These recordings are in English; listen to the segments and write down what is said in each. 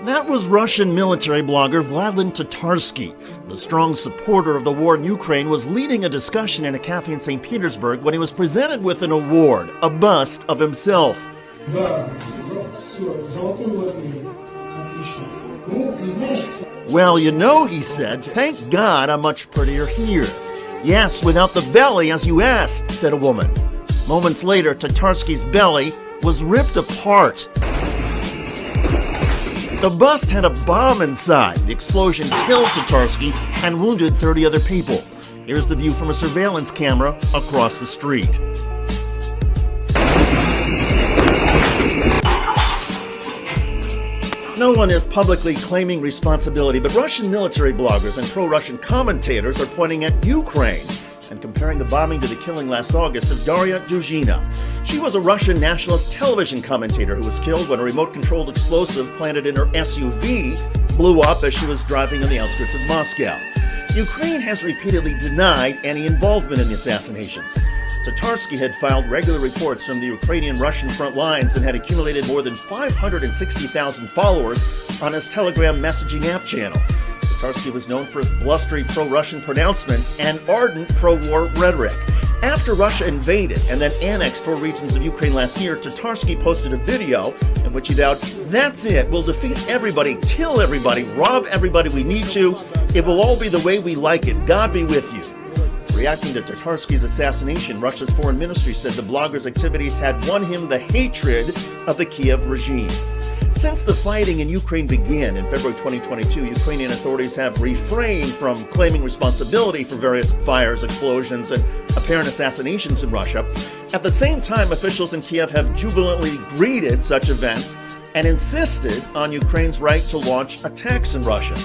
That was Russian military blogger Vladlen Tatarsky. The strong supporter of the war in Ukraine was leading a discussion in a cafe in St Petersburg when he was presented with an award, a bust of himself. Well, you know, he said, thank God I'm much prettier here. Yes, without the belly, as you asked, said a woman. Moments later, Tatarsky's belly was ripped apart. The bust had a bomb inside. The explosion killed Tatarsky and wounded 30 other people. Here's the view from a surveillance camera across the street. No one is publicly claiming responsibility, but Russian military bloggers and pro-Russian commentators are pointing at Ukraine and comparing the bombing to the killing last August of Daria Duzhina. She was a Russian nationalist television commentator who was killed when a remote-controlled explosive planted in her SUV blew up as she was driving on the outskirts of Moscow. Ukraine has repeatedly denied any involvement in the assassinations. Tatarsky had filed regular reports from the Ukrainian-Russian front lines and had accumulated more than 560,000 followers on his Telegram messaging app channel. Tatarsky was known for his blustery pro-Russian pronouncements and ardent pro-war rhetoric. After Russia invaded and then annexed 4 regions of Ukraine last year, Tatarsky posted a video in which he vowed, "That's it, we'll defeat everybody, kill everybody, rob everybody we need to. It will all be the way we like it. God be with you." Reacting to Tatarsky's assassination, Russia's foreign ministry said the blogger's activities had won him the hatred of the Kiev regime. Since the fighting in Ukraine began in February 2022, Ukrainian authorities have refrained from claiming responsibility for various fires, explosions, and apparent assassinations in Russia. At the same time, officials in Kiev have jubilantly greeted such events and insisted on Ukraine's right to launch attacks in Russia.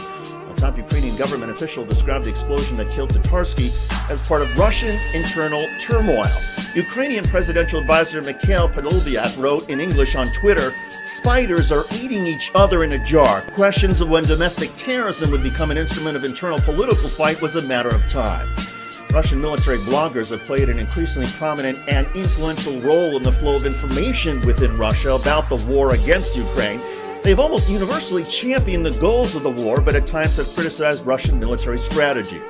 A top Ukrainian government official described the explosion that killed Tatarsky as part of Russian internal turmoil. Ukrainian presidential advisor Mykhailo Podolyak wrote in English on Twitter, "Spiders are eating each other in a jar. Questions of when domestic terrorism would become an instrument of internal political fight was a matter of time." Russian military bloggers have played an increasingly prominent and influential role in the flow of information within Russia about the war against Ukraine. They've almost universally championed the goals of the war, but at times have criticized Russian military strategy.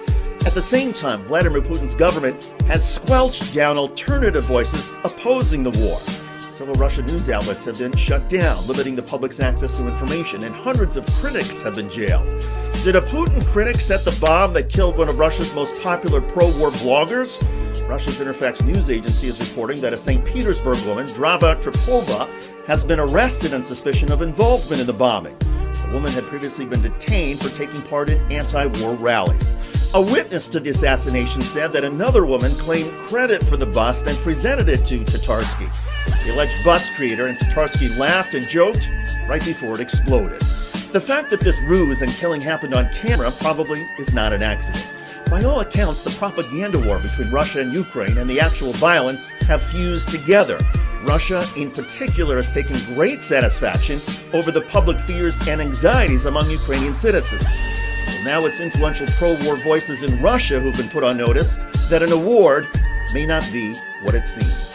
At the same time, Vladimir Putin's government has squelched down alternative voices opposing the war. Several Russian news outlets have been shut down, limiting the public's access to information, and hundreds of critics have been jailed. Did a Putin critic set the bomb that killed one of Russia's most popular pro-war bloggers? Russia's Interfax news agency is reporting that a St. Petersburg woman, Drava Tripova, has been arrested on suspicion of involvement in the bombing. The woman had previously been detained for taking part in anti-war rallies. A witness to the assassination said that another woman claimed credit for the bust and presented it to Tatarsky. The alleged bust creator and Tatarsky laughed and joked right before it exploded. The fact that this ruse and killing happened on camera probably is not an accident. By all accounts, the propaganda war between Russia and Ukraine and the actual violence have fused together. Russia, in particular, has taken great satisfaction over the public fears and anxieties among Ukrainian citizens. Well, now it's influential pro-war voices in Russia who've been put on notice that an award may not be what it seems.